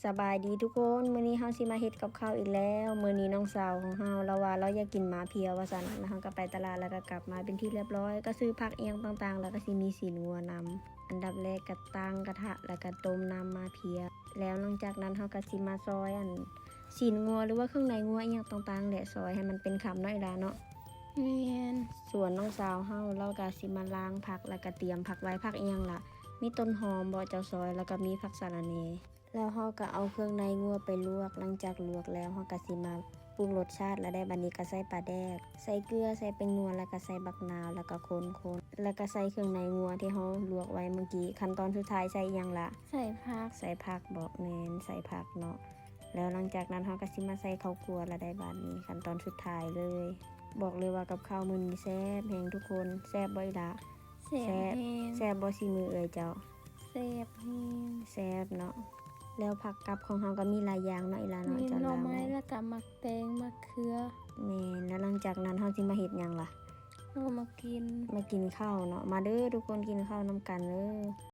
สบายดีทุกคนมื้อนี้เฮาสิมาเฮ็ดกับข้าวอีกแล้วมื้อนี้น้องสาวของเฮาเราว่าเราอยากกินหมาเพียวว่าซั่นแล้วเฮาก็ไปตลาดแล้วก็กลับมาเป็นที่เรียบร้อยก็ซื้อผักอีหยังต่างๆแล้วก็สิมีสีนงัวนำอันดับแรกก็ตั้งกระทะแล้วก็ต้มน้ำมาเพียแล้วหลังจากนั้นเฮาก็สิมาซอยสีนงัวหรือว่าเครื่องในงัวอีหยังต่างๆแหละซอยให้มันเป็นคำน้อยล่ะเนาะแม่นส่วนน้องสาวเฮาเราก็สิมาล้างผักแล้วก็เตรียมผักไว้ผักอีหยังล่ะมีต้นหอมบ่เจ้าซอยแล้วก็มีผักสะระแหน่แล้วเฮาก็เอาเครื่องในงัวไปลวกหลังจากลวกแล้วเฮาก็สิมาปรุงรสชาติแล้วได้บัดนี้ก็ใส่ปลาแดกใส่เกลือใส่แป้งนัวแล้วก็ใส่บักนาวแล้วก็คนๆแล้วก็ใส่เครื่องในงัวที่เฮาลวกไว้เมื่อกี้ขั้นตอนสุดท้ายใส่อีหยังล่ะใส่ผักบ่แม่นใส่ผักเนาะแล้วหลังจากนั้นเฮาก็สิมาใส่ข้าวคั่วแล้วได้บัดนี้ขั้นตอนสุดท้ายเลยบอกเลยว่ากับข้าวมื้อนี้แซ่บแฮงทุกคนแซ่บบ่อีหล่ะแซ่บแซ่บบ่สิมือเอ่ยเจ้าแซ่บแฮงแซ่บเนาะแล้วผักกับของเฮาก็มีหลายอย่างเนาะอีหล่ะเนาะจ้ะหน่อไม้แล้วก็มักแตงมักเขือแม่นแล้วหลังจากนั้นเฮาสิมาเฮ็ดหยังล่ะเรามากินข้าวเนาะมาเด้อทุกคนกินข้าวนำกันเด้อ